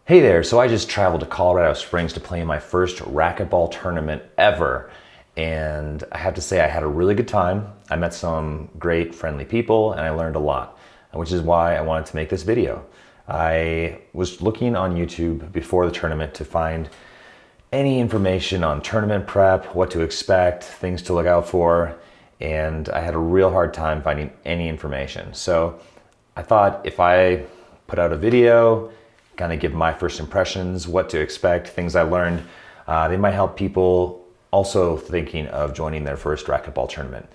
Hey there, so I just traveled to Colorado Springs to play in my first racquetball tournament ever. And I have to say I had a really good time. I met some great friendly people and I learned a lot, which is why I wanted to make this video. I was looking on YouTube before the tournament to find any information on tournament prep, what to expect, things to look out for, and I had a real hard time finding any information. So I thought if I put out a video, kind of give my first impressions, what to expect, things I learned, they might help people also thinking of joining their first racquetball tournament.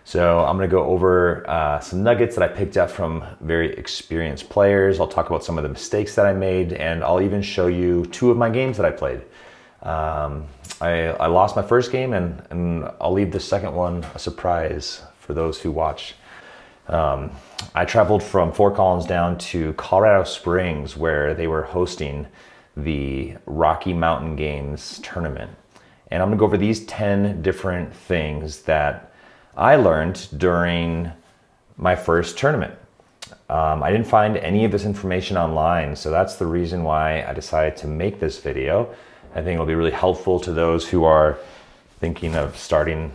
So I'm gonna go over some nuggets that I picked up from very experienced players. I'll talk about some of the mistakes that I made, and I'll even show you two of my games that I played. I lost my first game, and I'll leave the second one a surprise for those who watch. I traveled from Fort Collins down to Colorado Springs, where they were hosting the Rocky Mountain Games tournament. And I'm gonna go over these 10 different things that I learned during my first tournament. I didn't find any of this information online, so that's the reason why I decided to make this video. I think it'll be really helpful to those who are thinking of starting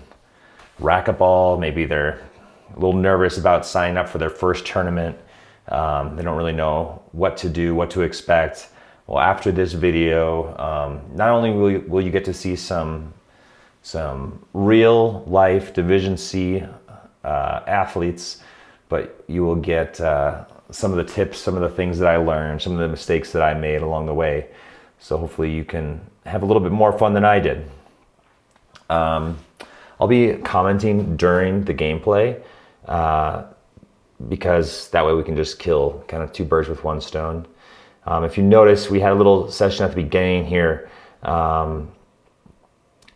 racquetball. Maybe they're a little nervous about signing up for their first tournament. They don't really know what to do, what to expect. Well, after this video, not only will you get to see some real life Division C athletes, but you will get some of the tips, some of the things that I learned, some of the mistakes that I made along the way. So hopefully you can have a little bit more fun than I did. I'll be commenting during the gameplay because that way we can just kill kind of two birds with one stone. If you notice, we had a little session at the beginning here.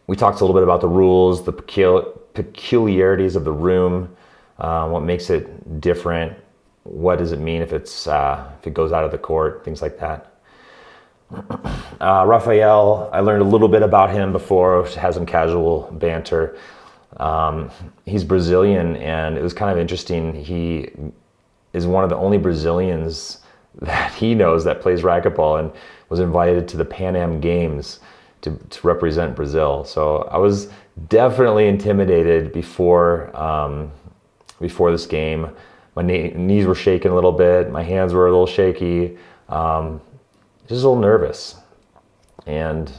We talked a little bit about the rules, the peculiarities of the room, what makes it different, what does it mean if it goes out of the court, things like that. Raphael, I learned a little bit about him before, had some casual banter. He's Brazilian, and it was kind of interesting. He is one of the only Brazilians that he knows that plays racquetball and was invited to the Pan Am Games to represent Brazil. So I was definitely intimidated before this game. My knees were shaking a little bit. My hands were a little shaky. Just a little nervous, and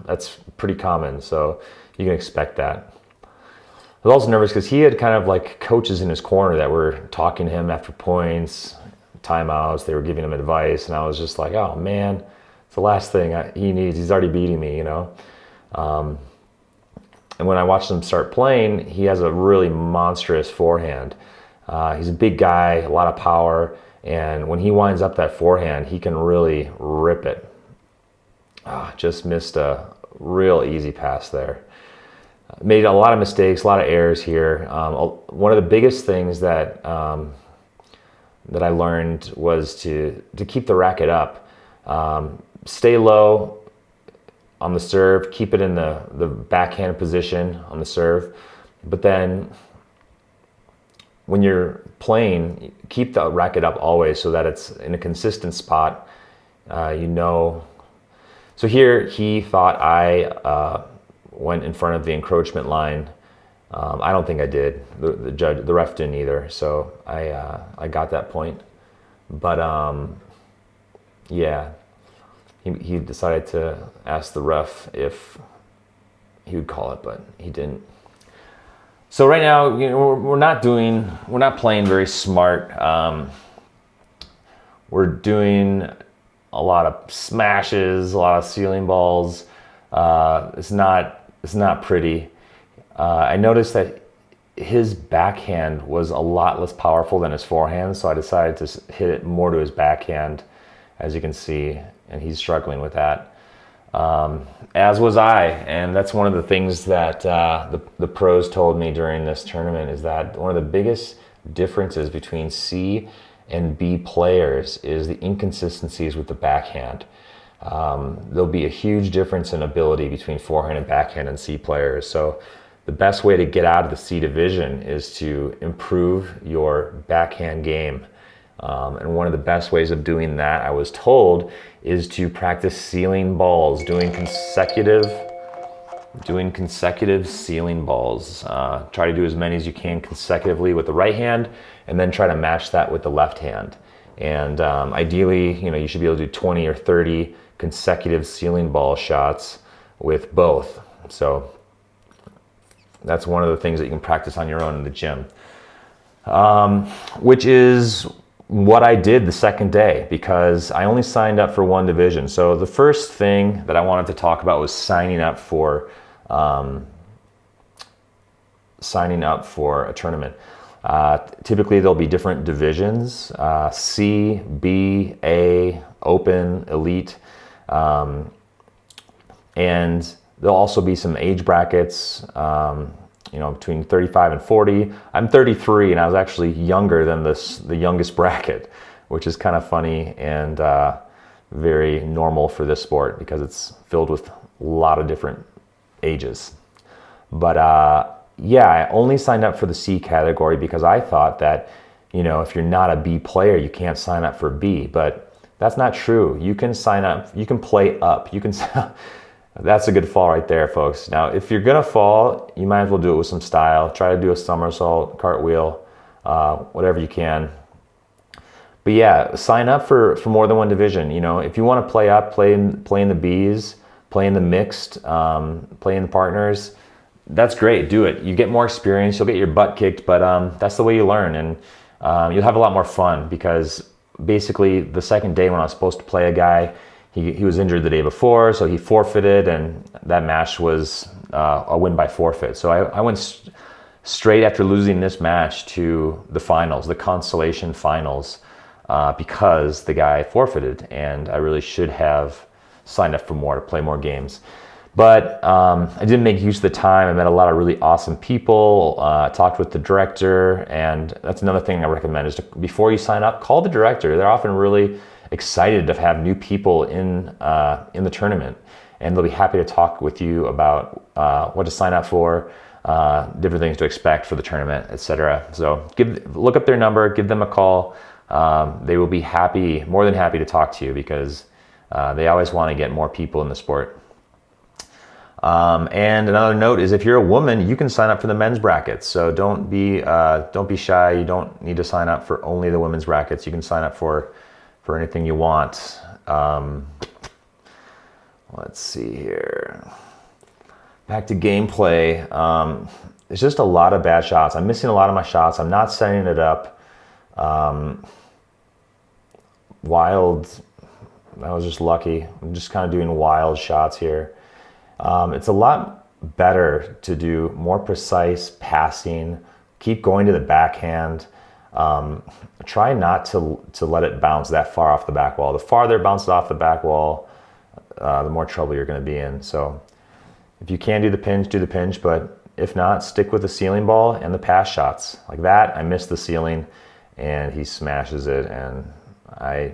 that's pretty common, so you can expect that. I was also nervous because he had kind of like coaches in his corner that were talking to him after points, timeouts. They were giving him advice, and I was just like, oh man, it's the last thing he needs. He's already beating me, you know. And when I watched him start playing, he has a really monstrous forehand. He's a big guy, a lot of power. And when he winds up that forehand, he can really rip it. Just missed a real easy pass there. Made a lot of mistakes, a lot of errors here. One of the biggest things that that I learned was to keep the racket up. Stay low on the serve, keep it in the backhand position on the serve. But then when you're playing, keep the racket up always so that it's in a consistent spot, you know. So here he thought I went in front of the encroachment line. I don't think I did. The ref didn't either, so I got that point. But yeah, he decided to ask the ref if he would call it, but he didn't. So right now, you know, we're not playing very smart. We're doing a lot of smashes, a lot of ceiling balls. It's not pretty. I noticed that his backhand was a lot less powerful than his forehand, so I decided to hit it more to his backhand, as you can see, and he's struggling with that. As was I, and that's one of the things that the pros told me during this tournament, is that one of the biggest differences between C and B players is the inconsistencies with the backhand. There'll be a huge difference in ability between forehand and backhand and C players. So the best way to get out of the C division is to improve your backhand game. And one of the best ways of doing that, I was told, is to practice sealing balls, doing consecutive sealing balls. Try to do as many as you can consecutively with the right hand, and then try to match that with the left hand. And ideally, you should be able to do 20 or 30 consecutive sealing ball shots with both. So that's one of the things that you can practice on your own in the gym, which is what I did the second day, because I only signed up for one division. So the first thing that I wanted to talk about was signing up for a tournament. Typically there'll be different divisions, C, B, A, Open, Elite, and there'll also be some age brackets, between 35 and 40. I'm 33, and I was actually younger than the youngest bracket, which is kind of funny and very normal for this sport because it's filled with a lot of different ages. But I only signed up for the C category because I thought that, if you're not a B player, you can't sign up for B. But that's not true. You can sign up, you can play up, that's a good fall right there, folks. Now, if you're gonna fall, you might as well do it with some style. Try to do a somersault, cartwheel, whatever you can. But yeah, sign up for more than one division. If you want to play up, play in the Bs, play in the mixed, play in the partners. That's great. Do it. You get more experience. You'll get your butt kicked, but that's the way you learn, and you'll have a lot more fun because basically the second day when I was supposed to play a guy, he was injured the day before, so he forfeited, and that match was a win by forfeit. So I went straight after losing this match to the finals, the consolation finals, because the guy forfeited, and I really should have signed up for more to play more games. But I didn't make use of the time. I met a lot of really awesome people, talked with the director, and that's another thing I recommend is before you sign up, call the director. They're often really excited to have new people in the tournament, and they'll be happy to talk with you about what to sign up for, different things to expect for the tournament, etc. So look up their number, give them a call. They will be more than happy to talk to you because they always want to get more people in the sport. And another note is if you're a woman, you can sign up for the men's brackets. So don't be shy. You don't need to sign up for only the women's brackets. You can sign up for anything you want. Let's see here. Back to gameplay. It's just a lot of bad shots. I'm missing a lot of my shots. I'm not setting it up. Wild, I was just lucky. I'm just kind of doing wild shots here. It's a lot better to do more precise passing, keep going to the backhand. Try not to let it bounce that far off the back wall. The farther it bounces off the back wall, the more trouble you're going to be in. So if you can do the pinch, but if not, stick with the ceiling ball and the pass shots. Like that, I missed the ceiling and he smashes it and I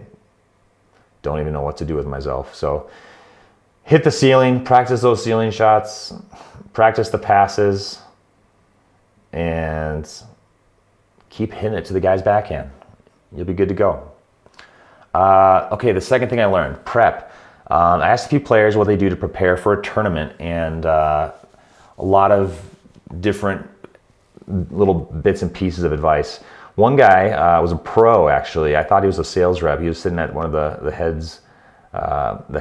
don't even know what to do with myself. So hit the ceiling, practice those ceiling shots, practice the passes, and keep hitting it to the guy's backhand. You'll be good to go. Okay, the second thing I learned, prep. I asked a few players what they do to prepare for a tournament, and a lot of different little bits and pieces of advice. One guy was a pro, actually. I thought he was a sales rep. He was sitting at one of the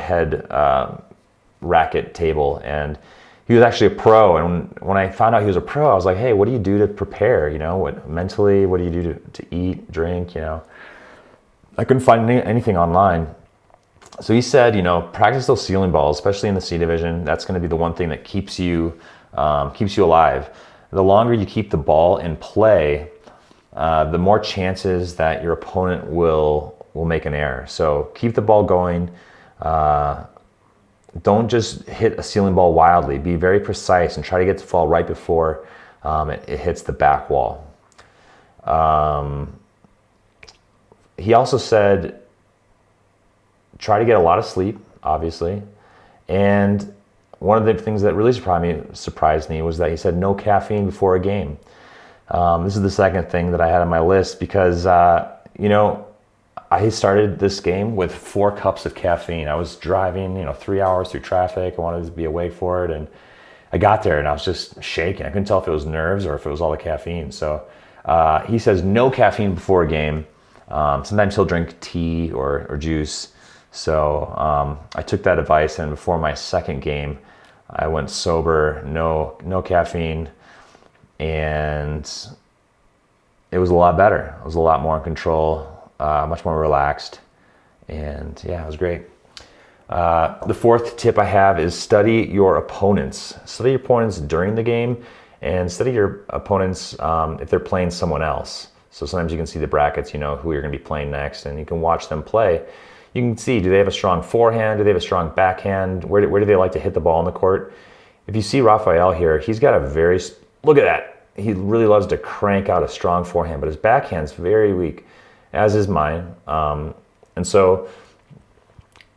head racket table, and he was actually a pro. And when I found out he was a pro, I was like, hey, what do you do to prepare? Mentally, what do you do to eat, drink? I couldn't find anything online. So he said, practice those ceiling balls, especially in the C division. That's going to be the one thing that keeps you alive. The longer you keep the ball in play, the more chances that your opponent will make an error. So keep the ball going. Don't just hit a ceiling ball wildly. Be very precise and try to get to fall right before it hits the back wall. He also said, try to get a lot of sleep, obviously. And one of the things that really surprised me was that he said no caffeine before a game. This is the second thing that I had on my list because, I started this game with 4 cups of caffeine. I was driving, 3 hours through traffic. I wanted to be awake for it, and I got there and I was just shaking. I couldn't tell if it was nerves or if it was all the caffeine. So he says no caffeine before a game. Sometimes he'll drink tea or juice. So I took that advice, and before my second game, I went sober, no caffeine, and it was a lot better. I was a lot more in control, much more relaxed, and yeah, it was great. The fourth tip I have is study your opponents. Study your opponents during the game, and study your opponents if they're playing someone else. So sometimes you can see the brackets, who you're going to be playing next, and you can watch them play. You can see, do they have a strong forehand? Do they have a strong backhand? Where do they like to hit the ball on the court? If you see Rafael here, he's got a look at that. He really loves to crank out a strong forehand, but his backhand's very weak, as is mine. And so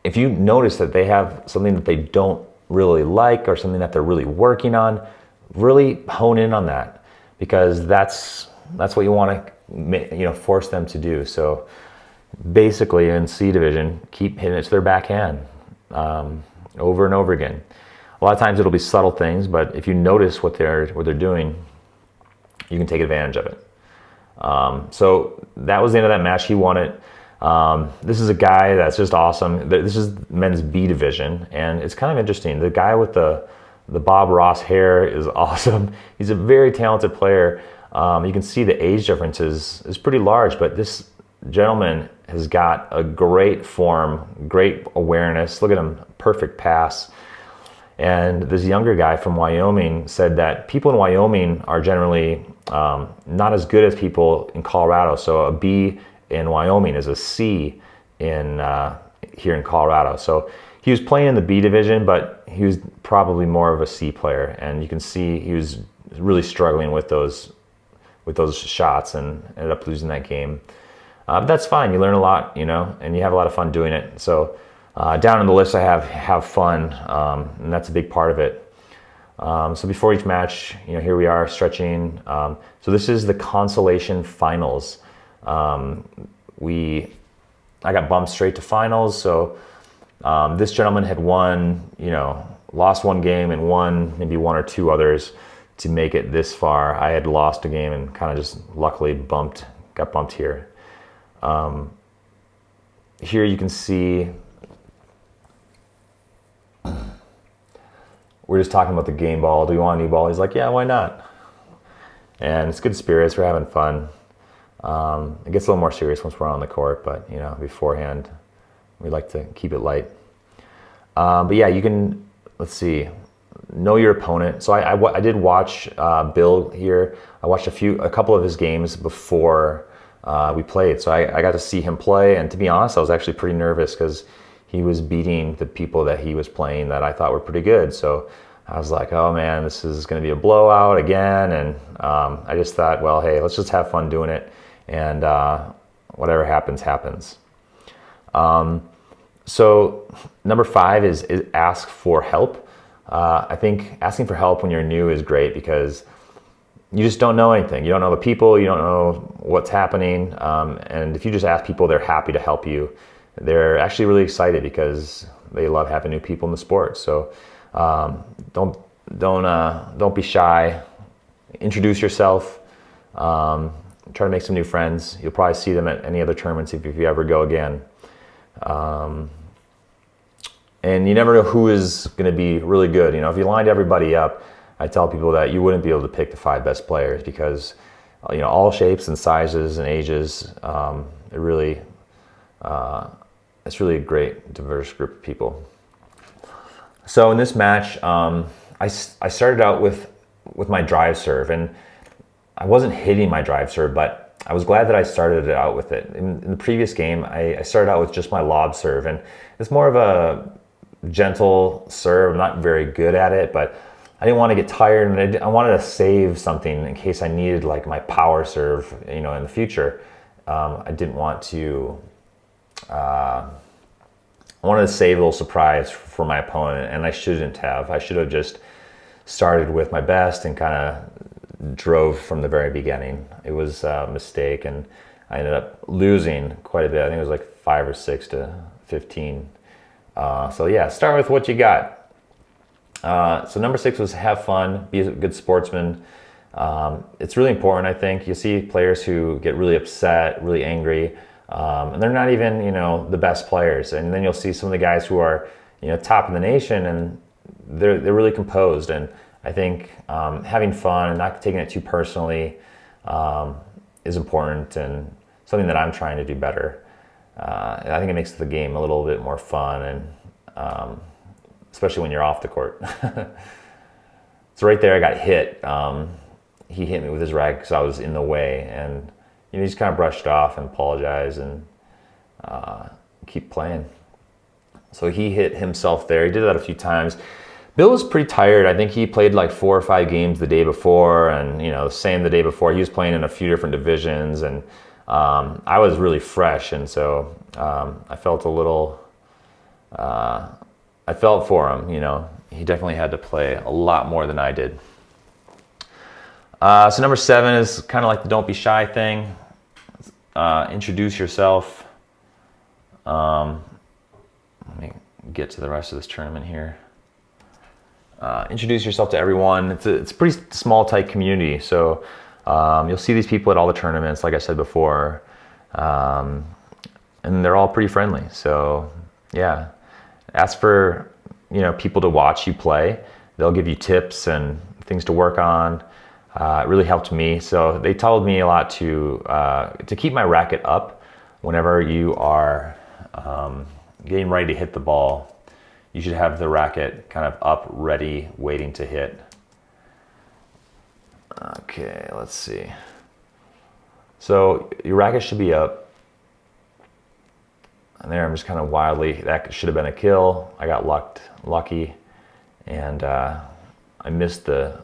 if you notice that they have something that they don't really like or something that they're really working on, really hone in on that, because that's what you want to force them to do. So basically in C division, keep hitting it to their backhand over and over again. A lot of times it'll be subtle things, but if you notice what they're doing, you can take advantage of it. So that was the end of that match. He won it. This is a guy that's just awesome. This is men's B division, and it's kind of interesting. The guy with the Bob Ross hair is awesome. He's a very talented player. You can see the age difference is pretty large, but this gentleman has got a great form, great awareness. Look at him, perfect pass. And this younger guy from Wyoming said that people in Wyoming are generally not as good as people in Colorado. So a B in Wyoming is a C here in Colorado. So he was playing in the B division, but he was probably more of a C player. And you can see he was really struggling with those shots and ended up losing that game. But that's fine. You learn a lot, and you have a lot of fun doing it. So down on the list, I have fun, and that's a big part of it. So before each match, here we are stretching. So this is the consolation finals. I got bumped straight to finals. So this gentleman had won, lost one game and won maybe one or two others to make it this far. I had lost a game and kind of just luckily got bumped here. Here you can see, we're just talking about the game ball. Do you want a new ball? He's like, yeah, why not? And it's good spirits. We're having fun. It gets a little more serious once we're on the court, but beforehand, we like to keep it light. But yeah, you can, let's see, know your opponent. So I did watch Bill here. I watched a couple of his games before we played. So I got to see him play, and to be honest, I was actually pretty nervous because he was beating the people that he was playing that I thought were pretty good. So I was like, oh man, this is going to be a blowout again. And I just thought, well, hey, let's just have fun doing it. And whatever happens, happens. So number 5 is ask for help. I think asking for help when you're new is great because you just don't know anything. You don't know the people, you don't know what's happening. And if you just ask people, they're happy to help you. They're actually really excited because they love having new people in the sport. So don't be shy. Introduce yourself. Try to make some new friends. You'll probably see them at any other tournaments if you ever go again. And you never know who is going to be really good. If you lined everybody up, I tell people that you wouldn't be able to pick the 5 best players because all shapes and sizes and ages. It's really a great, diverse group of people. So in this match, I started out with my drive serve, and I wasn't hitting my drive serve, but I was glad that I started it out with it. In the previous game, I started out with just my lob serve, and it's more of a gentle serve. I'm not very good at it, but I didn't want to get tired, and I wanted to save something in case I needed like my power serve, in the future. I didn't want to. I wanted to save a little surprise for my opponent, and I shouldn't have. I should have just started with my best and kind of drove from the very beginning. It was a mistake, and I ended up losing quite a bit. I think it was like 5 or 6 to 15. So yeah, start with what you got. So number 6 was have fun, be a good sportsman. It's really important, I think. You see players who get really upset, really angry, and they're not even, the best players. And then you'll see some of the guys who are, top in the nation, and they're really composed. And I think having fun and not taking it too personally is important, and something that I'm trying to do better. I think it makes the game a little bit more fun, and especially when you're off the court. So right there, I got hit. He hit me with his racket because I was in the way, and he just kind of brushed off and apologized and keep playing. So he hit himself there. He did that a few times. Bill was pretty tired. I think he played like 4 or 5 games the day before, and same the day before. He was playing in a few different divisions, and I was really fresh, and so I felt a little. I felt for him. He definitely had to play a lot more than I did. So number 7 is kind of like the don't be shy thing. Introduce yourself. Let me get to the rest of this tournament here. Introduce yourself to everyone. It's a pretty small, tight community. So you'll see these people at all the tournaments, like I said before. And they're all pretty friendly. So yeah, ask for people to watch you play. They'll give you tips and things to work on. It really helped me. So they told me a lot to keep my racket up whenever you are getting ready to hit the ball. You should have the racket kind of up, ready, waiting to hit. Okay, let's see. So your racket should be up. And there I'm just kind of wildly, that should have been a kill. I got lucky, and I missed the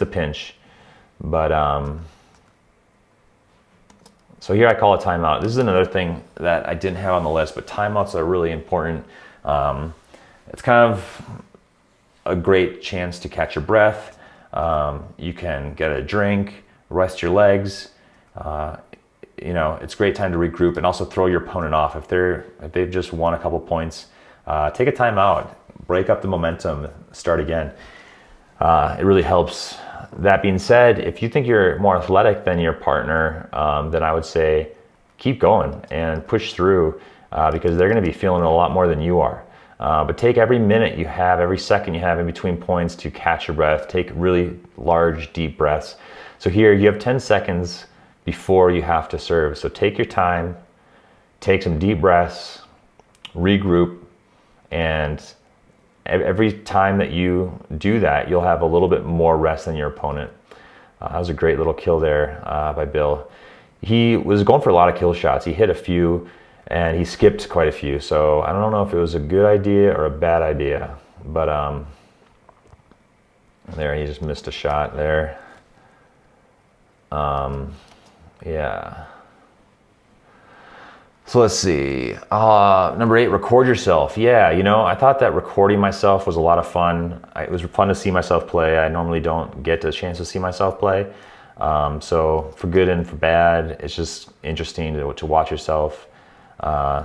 pinch. But so here I call a timeout. This is another thing that I didn't have on the list, but timeouts are really important. It's kind of a great chance to catch your breath. You can get a drink, rest your legs. It's a great time to regroup and also throw your opponent off. If they've just won a couple points, take a timeout, break up the momentum, start again. It really helps. That being said, if you think you're more athletic than your partner, then I would say keep going and push through because they're going to be feeling it a lot more than you are. But take every minute you have, every second you have in between points to catch your breath. Take really large, deep breaths. So here you have 10 seconds before you have to serve. So take your time, take some deep breaths, regroup, and every time that you do that, you'll have a little bit more rest than your opponent. That was a great little kill there by Bill. He was going for a lot of kill shots. He hit a few, and he skipped quite a few. So I don't know if it was a good idea or a bad idea, but there, he just missed a shot there. Yeah. So let's see. Number 8, record yourself. Yeah, I thought that recording myself was a lot of fun. It was fun to see myself play. I normally don't get the chance to see myself play. So for good and for bad, it's just interesting to watch yourself,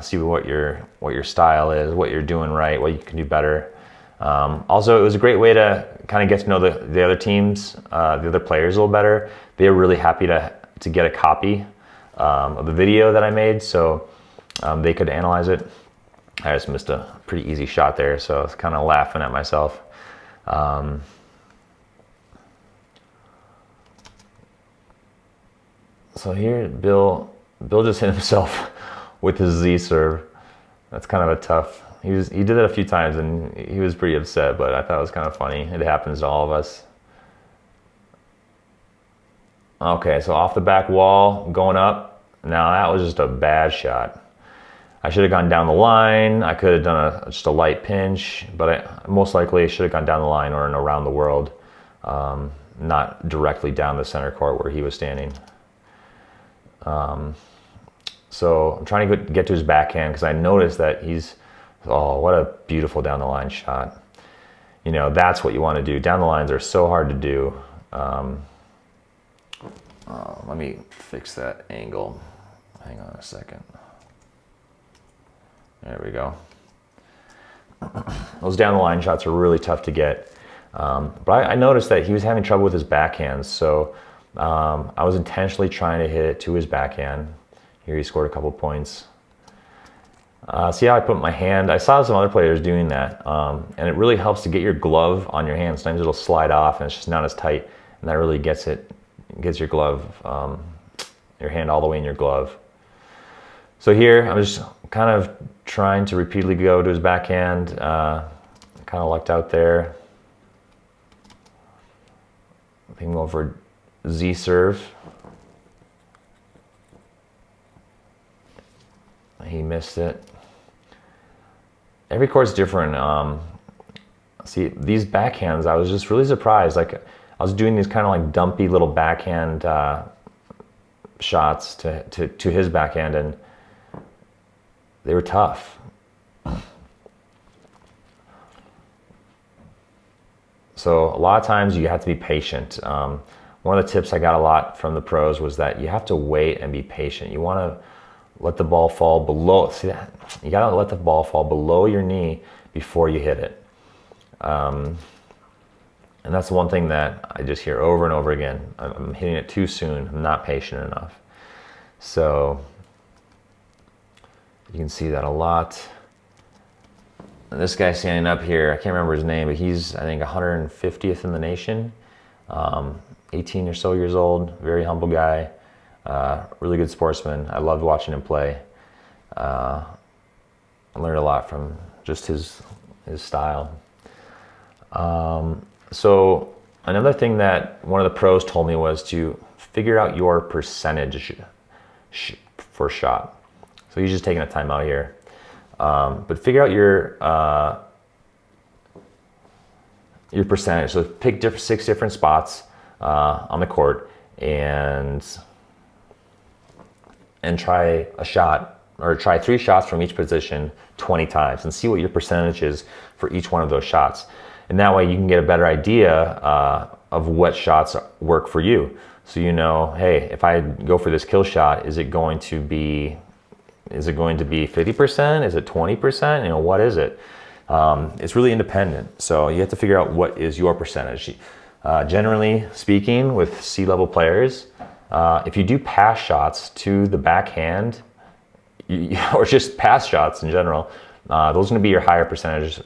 see what your style is, what you're doing right, what you can do better. Also, it was a great way to kind of get to know the other teams, the other players a little better. They were really happy to get a copy of the video that I made, so they could analyze it. I just missed a pretty easy shot there, so I was kind of laughing at myself. So here, Bill just hit himself with his Z serve. That's kind of a tough. He did it a few times, and he was pretty upset, but I thought it was kind of funny. It happens to all of us. Okay, so off the back wall, going up. Now that was just a bad shot. I should have gone down the line. I could have done just a light pinch, but I most likely should have gone down the line or around the world, not directly down the center court where he was standing. So I'm trying to get to his backhand because I noticed that what a beautiful down the line shot. That's what you want to do. Down the lines are so hard to do. Let me fix that angle. Hang on a second. There we go. Those down the line shots are really tough to get. But I noticed that he was having trouble with his backhand, so I was intentionally trying to hit it to his backhand. Here he scored a couple points. See how I put my hand? I saw some other players doing that, and it really helps to get your glove on your hand. Sometimes it'll slide off and it's just not as tight, and that really gets your glove, your hand all the way in your glove. So here I'm just kind of trying to repeatedly go to his backhand, kind of lucked out there. I think I'm going for Z serve. He missed it. Every court's different. See, these backhands, I was just really surprised. Like, I was doing these kind of like dumpy little backhand shots to his backhand, and they were tough. So a lot of times you have to be patient. One of the tips I got a lot from the pros was that you have to wait and be patient. You want to let the ball fall below. See that? You gotta let the ball fall below your knee before you hit it. And that's the one thing that I just hear over and over again. I'm hitting it too soon. I'm not patient enough. So you can see that a lot. And this guy standing up here, I can't remember his name, but he's, I think, 150th in the nation. 18 or so years old, very humble guy. Really good sportsman. I loved watching him play. I learned a lot from just his style. So another thing that one of the pros told me was to figure out your percentage for shot. So he's just taking a timeout here. But figure out your percentage. So pick 6 different spots on the court and try a shot, or try 3 shots from each position 20 times and see what your percentage is for each one of those shots. And that way you can get a better idea of what shots work for you. So you know, hey, if I go for this kill shot, is it going to be 50%? Is it 20%? You know, what is it? It's really independent. So you have to figure out what is your percentage. Generally speaking, with C-level players, if you do pass shots to the backhand, or just pass shots in general, those are going to be your higher percentage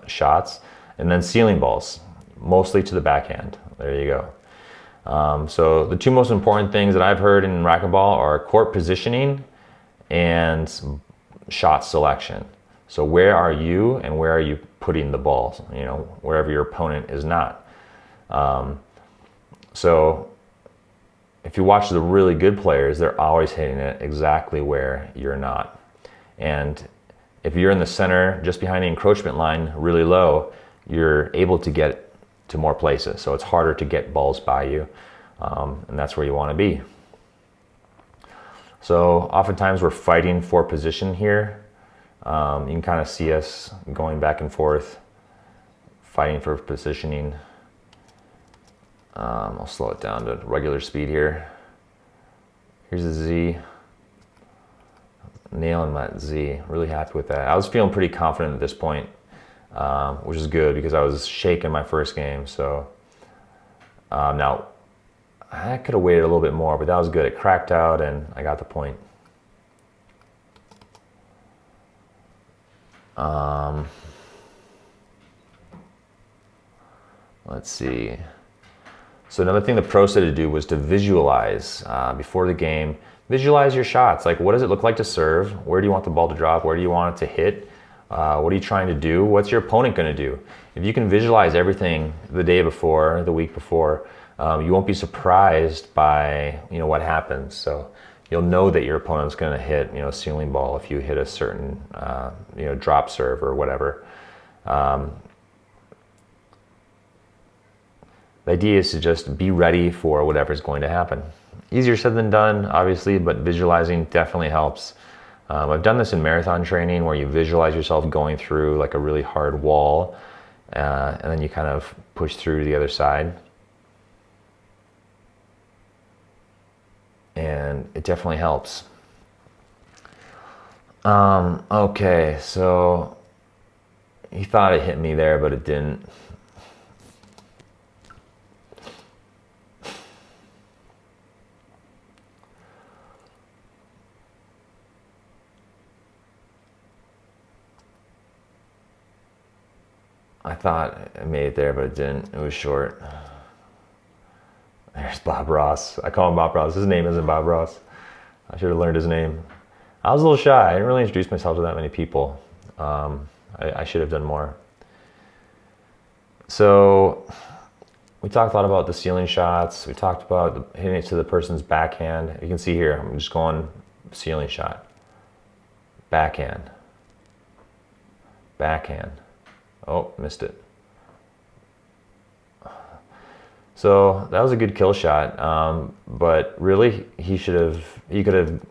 shots. And then ceiling balls, mostly to the backhand. There you go. So the 2 most important things that I've heard in racquetball are court positioning and shot selection. So where are you and where are you putting the ball? You know, wherever your opponent is not. So if you watch the really good players, they're always hitting it exactly where you're not. And if you're in the center, just behind the encroachment line, really low, you're able to get to more places. So it's harder to get balls by you. And that's where you want to be. So oftentimes we're fighting for position here. You can kind of see us going back and forth, fighting for positioning. I'll slow it down to regular speed here. Here's a Z. Nailing that Z. Really happy with that. I was feeling pretty confident at this point, which is good because I was shaking my first game. So now I could have waited a little bit more, but that was good. It cracked out and I got the point. Let's see. So another thing the pro said to do was to visualize before the game. Visualize your shots. Like, what does it look like to serve? Where do you want the ball to drop? Where do you want it to hit? What are you trying to do? What's your opponent going to do? If you can visualize everything the day before, the week before, you won't be surprised by what happens. So you'll know that your opponent's going to hit ceiling ball if you hit a certain drop serve or whatever. The idea is to just be ready for whatever's going to happen. Easier said than done, obviously, but visualizing definitely helps. I've done this in marathon training where you visualize yourself going through like a really hard wall, and then you kind of push through to the other side. And it definitely helps. Okay, so he thought it hit me there, but it didn't. I thought I made it there, but it didn't. It was short. There's Bob Ross. I call him Bob Ross. His name isn't Bob Ross. I should have learned his name. I was a little shy. I didn't really introduce myself to that many people. I should have done more. So we talked a lot about the ceiling shots. We talked about hitting it to the person's backhand. You can see here, I'm just going ceiling shot. Backhand. Backhand. Oh, missed it. So that was a good kill shot, but really he could have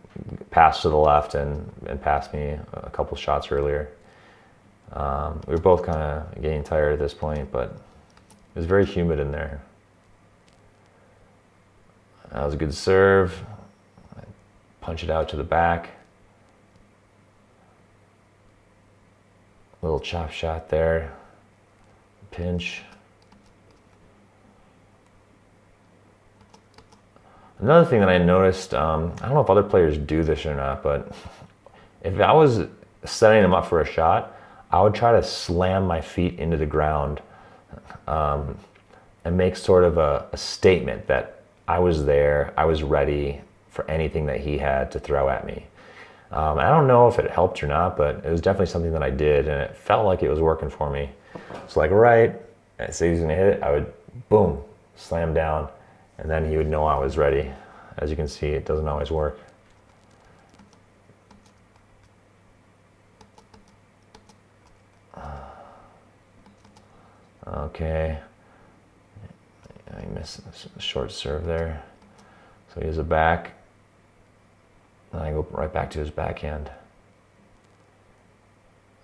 passed to the left and passed me a couple shots earlier. We were both kind of getting tired at this point, but it was very humid in there. That was a good serve. Punch it out to the back. Little chop shot there. Pinch. Another thing that I noticed, I don't know if other players do this or not, but if I was setting them up for a shot, I would try to slam my feet into the ground and make sort of a statement that I was there, I was ready for anything that he had to throw at me. I don't know if it helped or not, but it was definitely something that I did, and it felt like it was working for me. It's like, right, I say he's gonna hit it, I would, boom, slam down, and then he would know I was ready. As you can see, it doesn't always work. Okay, I missed a short serve there. So he has a back, and I go right back to his backhand.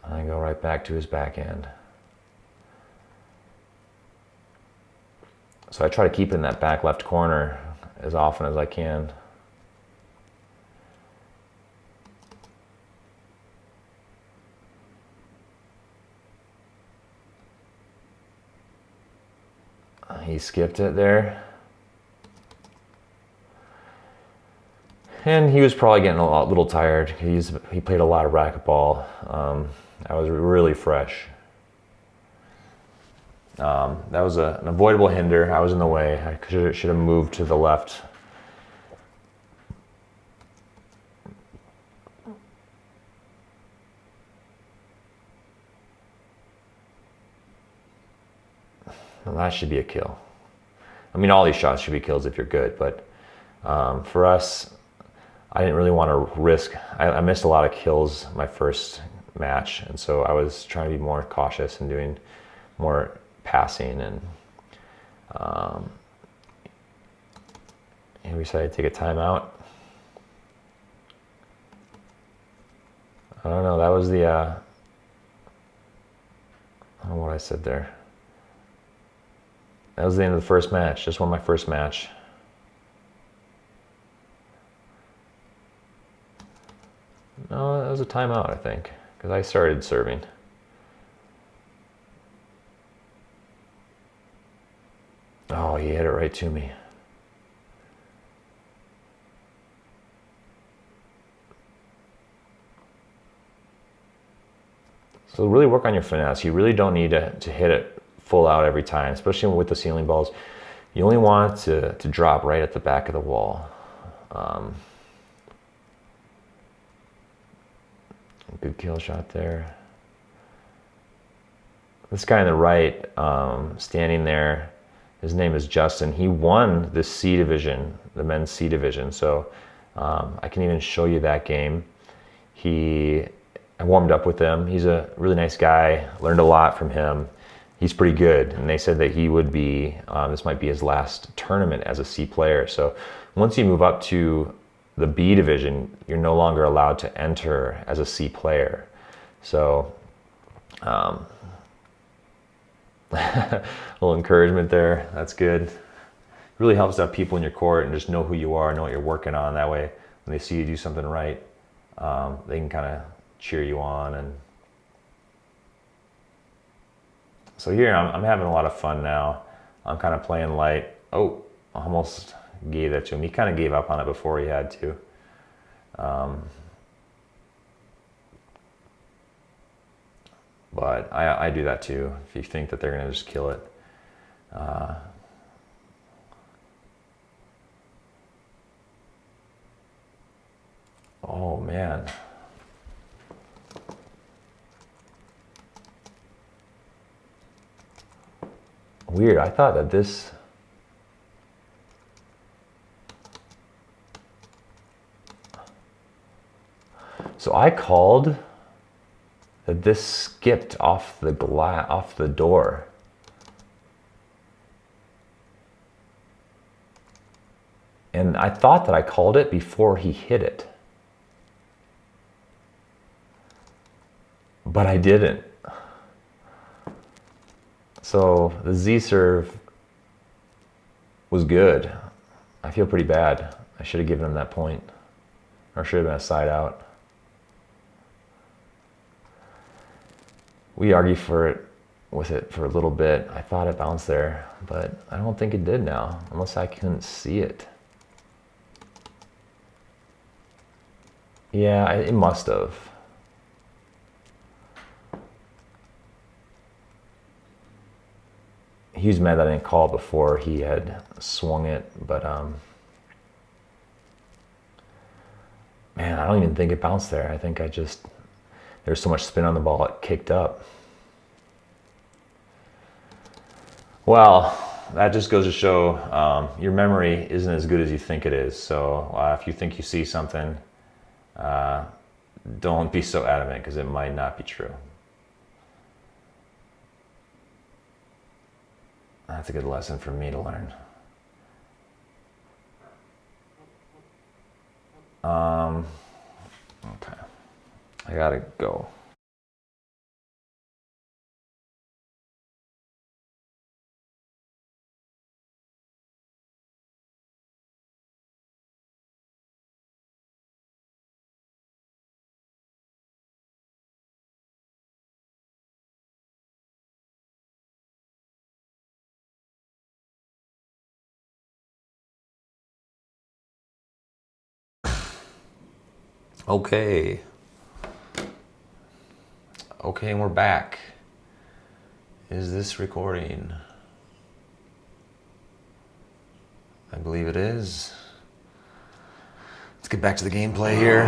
And I go right back to his backhand. So I try to keep it in that back left corner as often as I can. He skipped it there. And he was probably getting a little tired. He played a lot of racquetball. I was really fresh. That was an avoidable hinder. I was in the way. I should have moved to the left. And that should be a kill. I mean, all these shots should be kills if you're good, but for us, I didn't really want to risk. I missed a lot of kills my first match, and so I was trying to be more cautious and doing more passing, and we decided to take a timeout. I don't know, that was the, I don't know what I said there. That was the end of the first match, just won my first match. No, that was a timeout, I think, because I started serving. Oh, he hit it right to me. So really work on your finesse. You really don't need to hit it full out every time, especially with the ceiling balls. You only want it to drop right at the back of the wall. Good kill shot there. This guy on the right, standing there, his name is Justin. He won the C division, the men's C division. So I can even show you that game. I warmed up with him. He's a really nice guy. Learned a lot from him. He's pretty good. And they said that he would be, this might be his last tournament as a C player. So once you move up to the B division, you're no longer allowed to enter as a C player. So a little encouragement there. That's good. It really helps to have people in your court and just know who you are, know what you're working on. That way, when they see you do something right, they can kind of cheer you on. And so here I'm having a lot of fun now. I'm kind of playing light. Oh, almost gave that to him. He kind of gave up on it before he had to. But I do that too. If you think that they're going to just kill it. Oh man. Weird. I thought that this... So I called that this skipped off the off the door. And I thought that I called it before he hit it. But I didn't. So the Z serve was good. I feel pretty bad. I should have given him that point. Or should have been a side out. We argued with it for a little bit. I thought it bounced there, but I don't think it did now, unless I couldn't see it. Yeah, it must have. He was mad that I didn't call before he had swung it, but man, I don't even think it bounced there. I think there's so much spin on the ball, it kicked up. Well, that just goes to show your memory isn't as good as you think it is. So if you think you see something, don't be so adamant, because it might not be true. That's a good lesson for me to learn. Okay, I gotta go. Okay, and we're back. Is this recording? I believe it is. Let's get back to the gameplay here.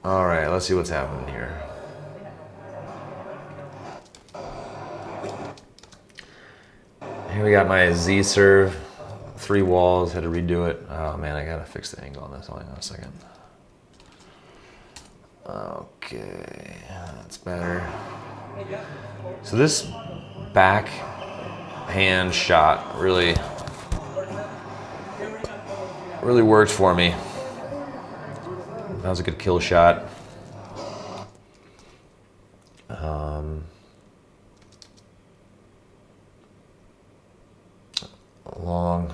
All right, let's see what's happening here. Here we got my Z serve, 3 walls, had to redo it. Oh man, I gotta fix the angle on this. Hold on a second. Okay, that's better. So this backhand shot really worked for me. That was a good kill shot. Long.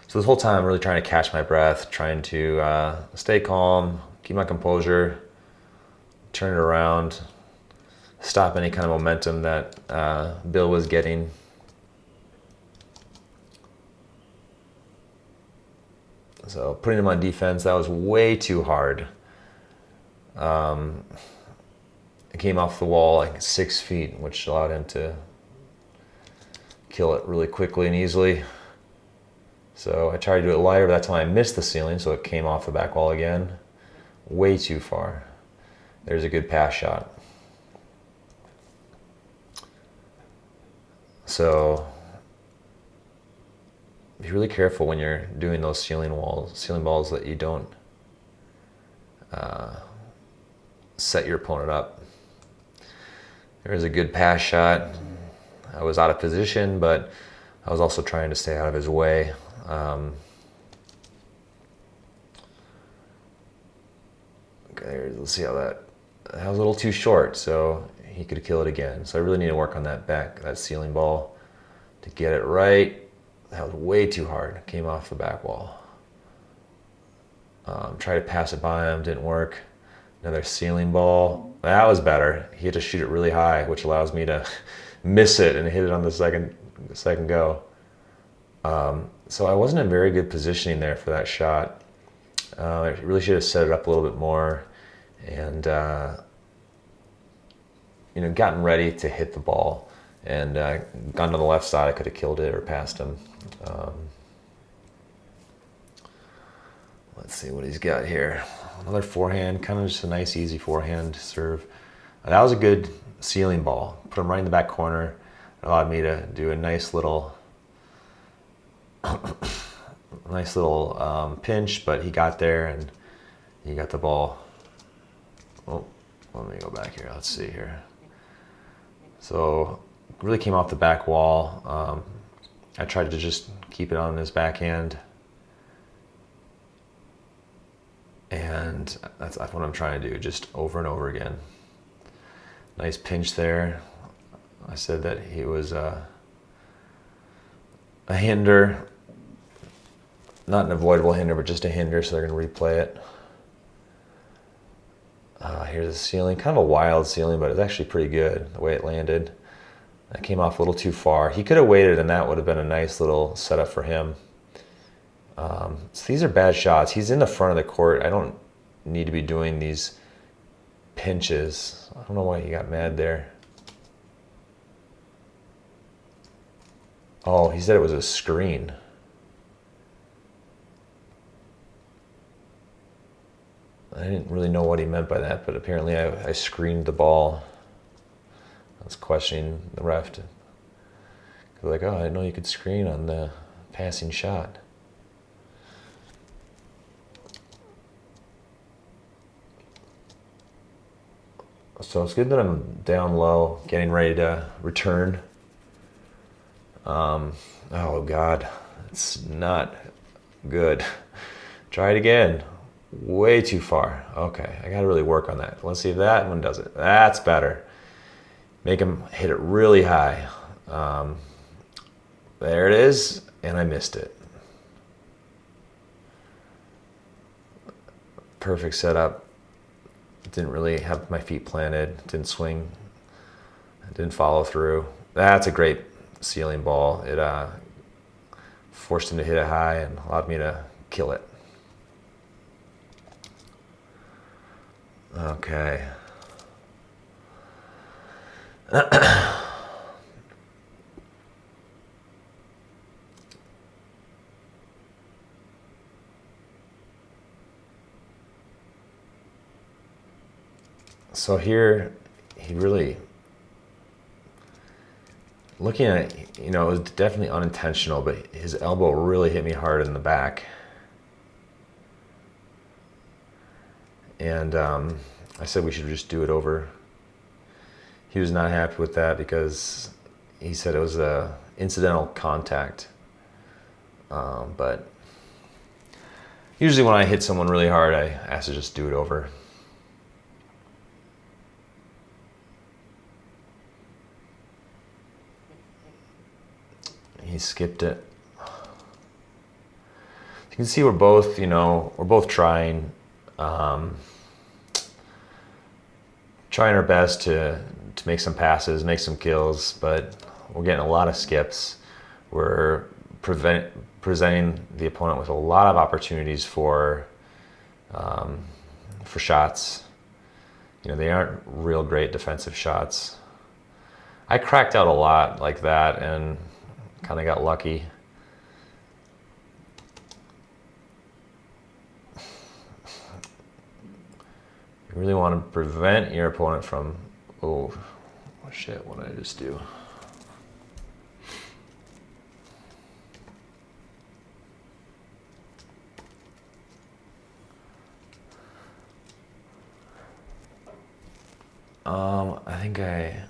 So this whole time I'm really trying to catch my breath, trying to stay calm, keep my composure, turn it around, stop any kind of momentum that Bill was getting. So putting him on defense, that was way too hard. It came off the wall like 6 feet, which allowed him to kill it really quickly and easily. So I tried to do it lighter, but that time I missed the ceiling, so it came off the back wall again. Way too far. There's a good pass shot. So be really careful when you're doing those ceiling balls that you don't set your opponent up. There's a good pass shot. I was out of position, but I was also trying to stay out of his way. Okay, let's see how that was a little too short, so he could kill it again. So I really need to work on that ceiling ball to get it right. That was way too hard. Came off the back wall. Tried to pass it by him, didn't work. Another ceiling ball. That was better. He had to shoot it really high, which allows me to miss it and hit it on the second go. So I wasn't in very good positioning there for that shot. I really should have set it up a little bit more and gotten ready to hit the ball. And gone to the left side, I could have killed it or passed him. Let's see what he's got here. Another forehand, kind of just a nice, easy forehand serve. That was a good ceiling ball. Put him right in the back corner. It allowed me to do a nice little, pinch, but he got there and he got the ball. Oh, let me go back here. Let's see here. So really came off the back wall. I tried to just keep it on his backhand. And that's what I'm trying to do, just over and over again. Nice pinch there. I said that he was a hinder, not an avoidable hinder, but just a hinder, so they're going to replay it. Here's the ceiling, kind of a wild ceiling, but it's actually pretty good the way it landed. That came off a little too far. He could have waited, and that would have been a nice little setup for him. So these are bad shots. He's in the front of the court. I don't need to be doing these pinches. I don't know why he got mad there. Oh, he said it was a screen. I didn't really know what he meant by that, but apparently I screened the ball. I was questioning the ref. Like, oh, I didn't know you could screen on the passing shot. So it's good that I'm down low, getting ready to return. Oh God, it's not good. Try it again. Way too far. Okay, I gotta really work on that. Let's see if that one does it. That's better. Make him hit it really high. There it is, and I missed it. Perfect setup. Didn't really have my feet planted, didn't swing, didn't follow through. That's a great ceiling ball. It forced him to hit it high and allowed me to kill it. Okay. So here, he really, looking at it, it was definitely unintentional, but his elbow really hit me hard in the back. And I said we should just do it over. He was not happy with that because he said it was a incidental contact. But usually when I hit someone really hard, I ask to just do it over. He skipped it. You can see we're both trying our best to make some passes, make some kills, but we're getting a lot of skips. We're presenting the opponent with a lot of opportunities for shots. They aren't real great defensive shots. I cracked out a lot like that and kind of got lucky. You really want to prevent your opponent from, oh shit, what did I just do? I think I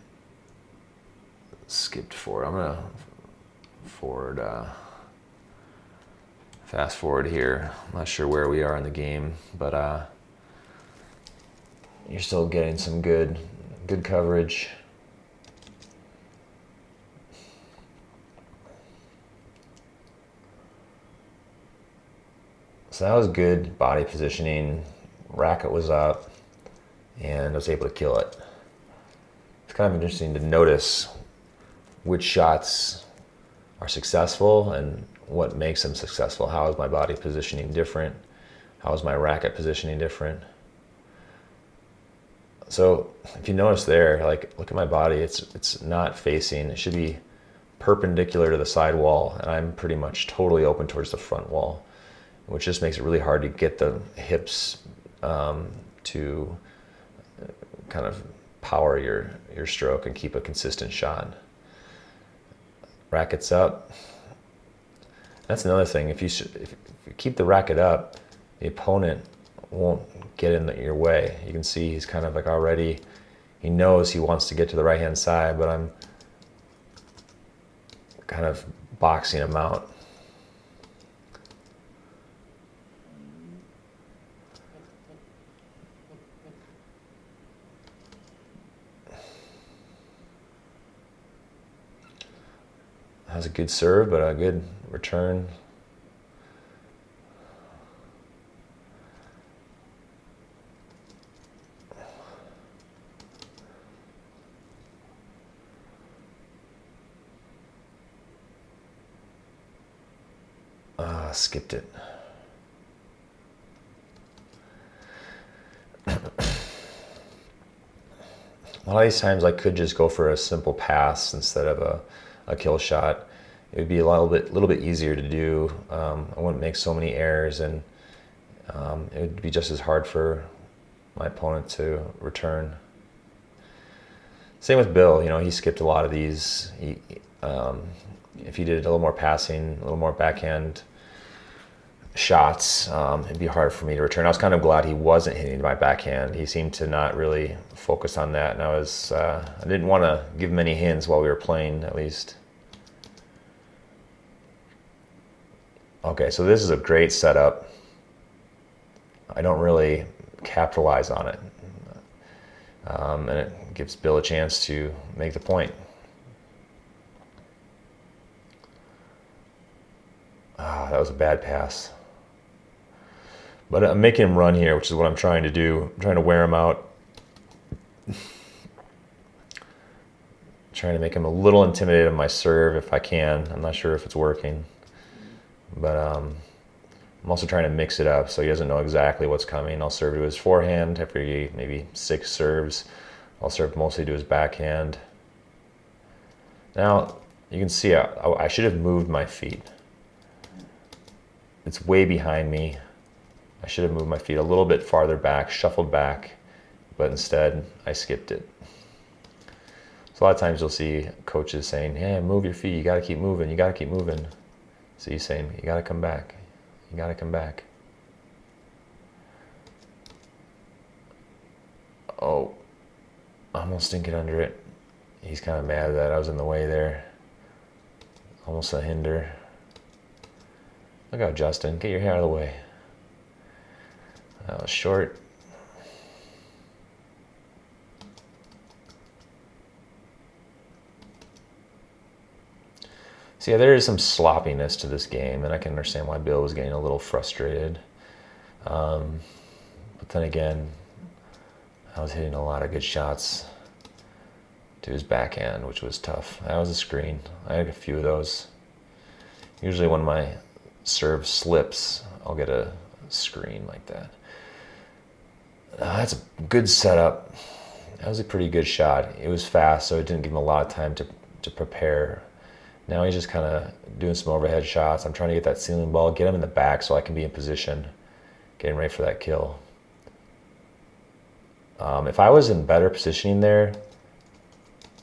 skipped forward. I'm gonna fast forward here. I'm not sure where we are in the game, but you're still getting some good Good coverage. So that was good body positioning. Racket was up, and I was able to kill it. It's kind of interesting to notice which shots are successful and what makes them successful. How is my body positioning different? How is my racket positioning different? So if you notice there, like, look at my body, it's not facing, it should be perpendicular to the side wall, and I'm pretty much totally open towards the front wall, which just makes it really hard to get the hips to kind of power your stroke and keep a consistent shot. Racket's up. That's another thing. If you keep the racket up, the opponent won't get in your way. You can see he's kind of like already, he knows he wants to get to the right hand side, but I'm kind of boxing him out. That was a good serve, but a good return. Skipped it. A lot of these times I could just go for a simple pass instead of a kill shot. It would be a little bit easier to do. I wouldn't make so many errors, and it would be just as hard for my opponent to return. Same with Bill. You know, he skipped a lot of these. If he did a little more passing, a little more backhand shots, it'd be hard for me to return. I was kind of glad he wasn't hitting my backhand. He seemed to not really focus on that, and I didn't want to give him any hints while we were playing, at least. Okay, so this is a great setup. I don't really capitalize on it, and it gives Bill a chance to make the point. That was a bad pass. But I'm making him run here, which is what I'm trying to do. I'm trying to wear him out. Trying to make him a little intimidated on my serve if I can. I'm not sure if it's working. But I'm also trying to mix it up so he doesn't know exactly what's coming. I'll serve to his forehand every maybe 6 serves. I'll serve mostly to his backhand. Now, you can see I should have moved my feet. It's way behind me. I should have moved my feet a little bit farther back, shuffled back, but instead I skipped it. So a lot of times you'll see coaches saying, hey, move your feet, you gotta keep moving, you gotta keep moving. So he's saying, you gotta come back, you gotta come back. Oh, almost didn't get under it. He's kind of mad that I was in the way there. Almost a hinder. Look out, Justin, get your hair out of the way. That was short. So yeah, there is some sloppiness to this game, and I can understand why Bill was getting a little frustrated. But then again, I was hitting a lot of good shots to his backhand, which was tough. That was a screen. I had a few of those. Usually when my serve slips, I'll get a screen like that. That's a good setup. That was a pretty good shot. It was fast, so it didn't give him a lot of time to prepare. Now he's just kind of doing some overhead shots. I'm trying to get that ceiling ball, get him in the back so I can be in position, getting ready for that kill. If I was in better positioning there,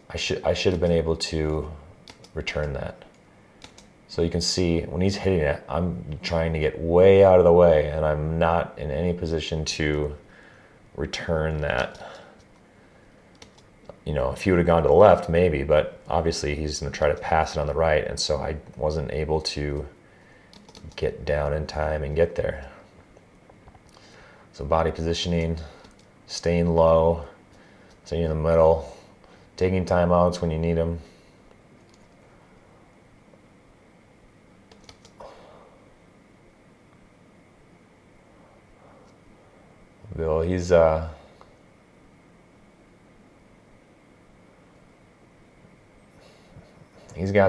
I should have been able to return that. So you can see when he's hitting it, I'm trying to get way out of the way, and I'm not in any position to return that. You know, if he would have gone to the left, maybe, but obviously he's going to try to pass it on the right, and so I wasn't able to get down in time and get there. So body positioning, staying low, Staying in the middle, taking timeouts when you need them. Bill, he's got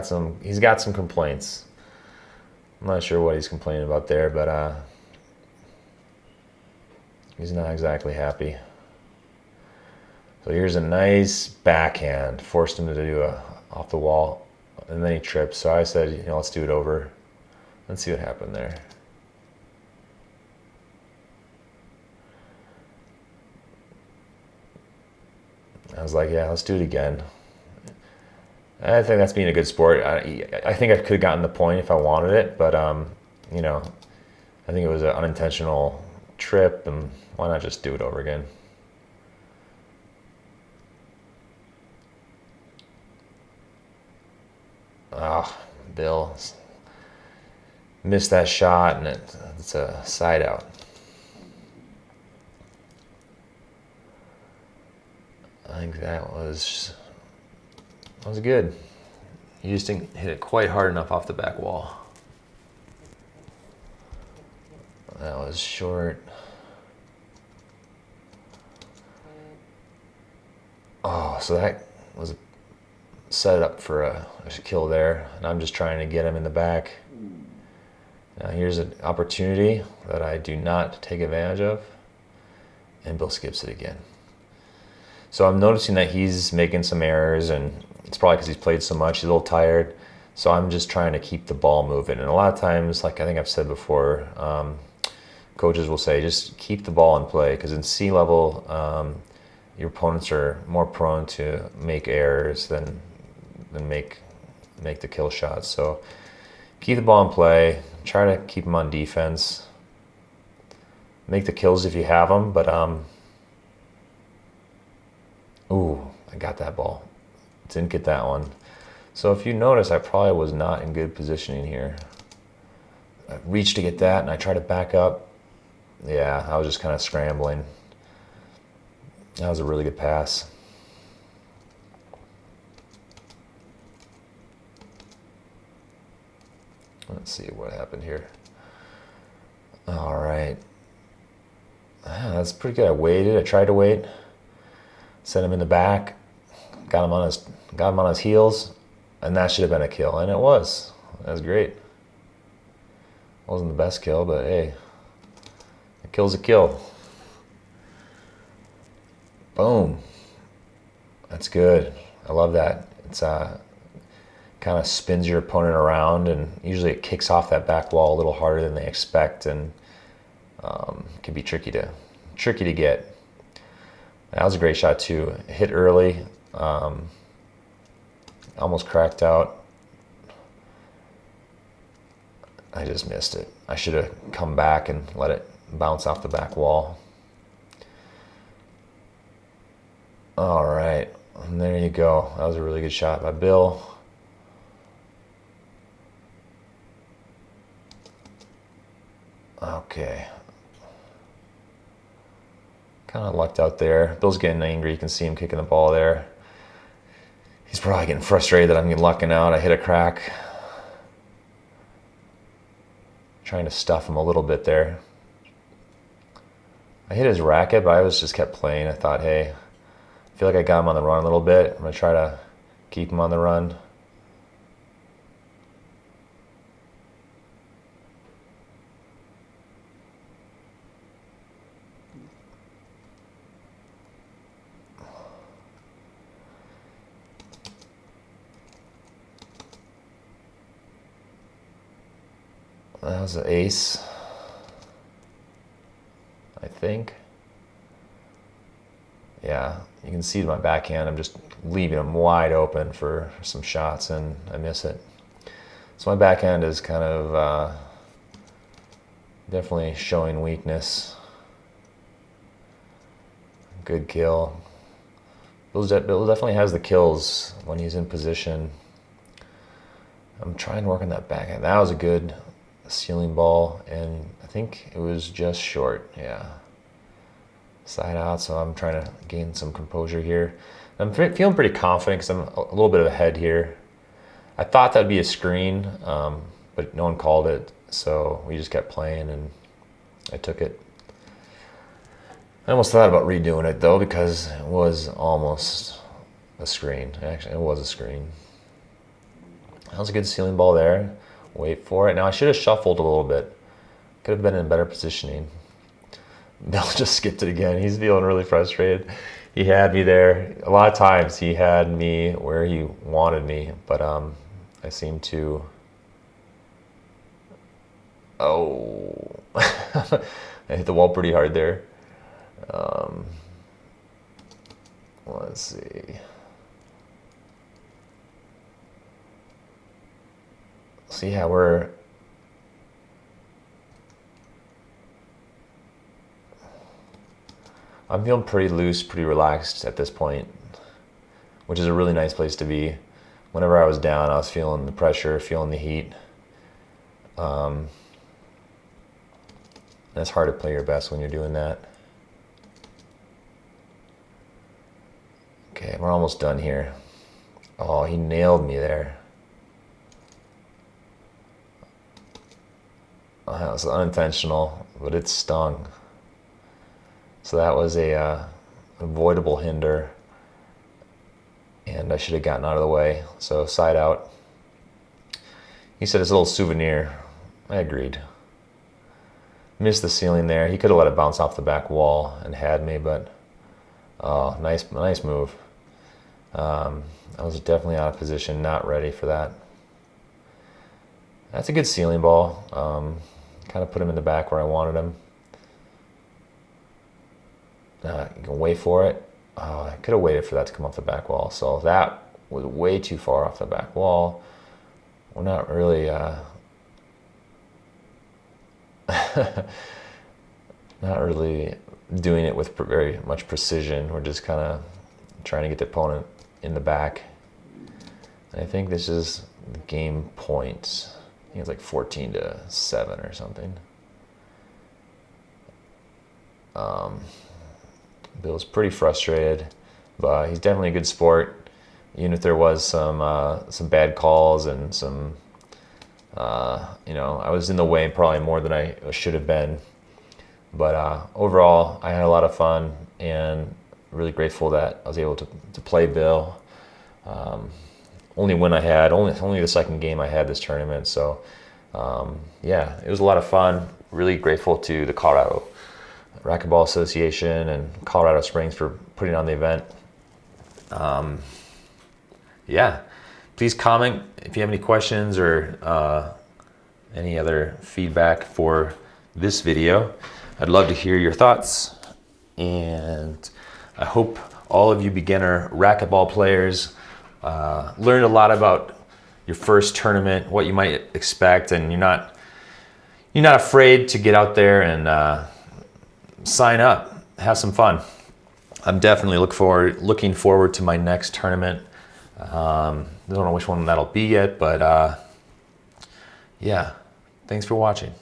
some complaints. I'm not sure what he's complaining about there, but he's not exactly happy. So here's a nice backhand, forced him to do a off the wall, and then he tripped. So I said, let's do it over. Let's see what happened there. I was like, yeah, let's do it again. I think that's being a good sport. I think I could have gotten the point if I wanted it, but I think it was an unintentional trip, and why not just do it over again? Bill missed that shot, and it's a side out. I think that was good. You just didn't hit it quite hard enough off the back wall. That was short. Oh, so that was set it up for a kill there, and I'm just trying to get him in the back. Now here's an opportunity that I do not take advantage of, and Bill skips it again. So I'm noticing that he's making some errors, and it's probably because he's played so much, he's a little tired. So I'm just trying to keep the ball moving. And a lot of times, like I think I've said before, coaches will say, just keep the ball in play, because in C level, your opponents are more prone to make errors than make the kill shots. So keep the ball in play, try to keep them on defense, make the kills if you have them, but ooh, I got that ball. Didn't get that one. So if you notice, I probably was not in good positioning here. I reached to get that, and I tried to back up. Yeah, I was just kind of scrambling. That was a really good pass. Let's see what happened here. All right. That's pretty good. I waited. I tried to wait. Sent him in the back. Got him on his heels, and that should have been a kill, and it was. That was great. Wasn't the best kill, but hey, a kill's a kill. Boom. That's good. I love that. It's kind of spins your opponent around, and usually it kicks off that back wall a little harder than they expect, and can be tricky to get. That was a great shot too. It hit early, almost cracked out. I just missed it. I should have come back and let it bounce off the back wall. All right, and there you go. That was a really good shot by Bill. Okay. Kind of lucked out there. Bill's getting angry. You can see him kicking the ball there. He's probably getting frustrated that I'm lucking out. I hit a crack. Trying to stuff him a little bit there. I hit his racket, but I just kept playing. I thought, hey, I feel like I got him on the run a little bit. I'm going to try to keep him on the run. That was an ace, I think. Yeah, you can see my backhand. I'm just leaving him wide open for some shots, and I miss it. So my backhand is kind of definitely showing weakness. Good kill. Bill definitely has the kills when he's in position. I'm trying to work on that backhand. That was a good ceiling ball, and I think it was just short. Yeah, side out, so I'm trying to gain some composure here. I'm feeling pretty confident because I'm a little bit ahead here. I thought that'd be a screen, but no one called it, so we just kept playing and I took it. I almost thought about redoing it though because it was almost a screen. Actually, it was a screen. That was a good ceiling ball there. Wait for it. Now I should have shuffled a little bit. Could have been in better positioning. Bill just skipped it again. He's feeling really frustrated. He had me there. A lot of times he had me where he wanted me, but I seem to... Oh, I hit the wall pretty hard there. Let's see. So yeah, I'm feeling pretty loose, pretty relaxed at this point, which is a really nice place to be. Whenever I was down, I was feeling the pressure, feeling the heat. It's hard to play your best when you're doing that. Okay, we're almost done here. Oh, he nailed me there. Oh, that was unintentional, but it stung. So that was a avoidable hinder, and I should have gotten out of the way. So side out. He said it's a little souvenir. I agreed. Missed the ceiling there. He could have let it bounce off the back wall and had me, but oh, nice move. I was definitely out of position, not ready for that. That's a good ceiling ball. Kind of put him in the back where I wanted him. You can wait for it. Oh, I could have waited for that to come off the back wall. So that was way too far off the back wall. We're not really not really doing it with very much precision. We're just kind of trying to get the opponent in the back. I think this is the game point. I think it's like 14-7 or something. Bill's pretty frustrated, but he's definitely a good sport. Even if there was some bad calls and some, I was in the way probably more than I should have been. But overall, I had a lot of fun and really grateful that I was able to play Bill. Only win I had, only the second game I had this tournament. So yeah, it was a lot of fun. Really grateful to the Colorado Racquetball Association and Colorado Springs for putting on the event. Yeah, please comment if you have any questions or any other feedback for this video. I'd love to hear your thoughts, and I hope all of you beginner racquetball players learned a lot about your first tournament, what you might expect, and you're not afraid to get out there and sign up, have some fun. I'm definitely looking forward to my next tournament. I don't know which one that'll be yet, but yeah, thanks for watching.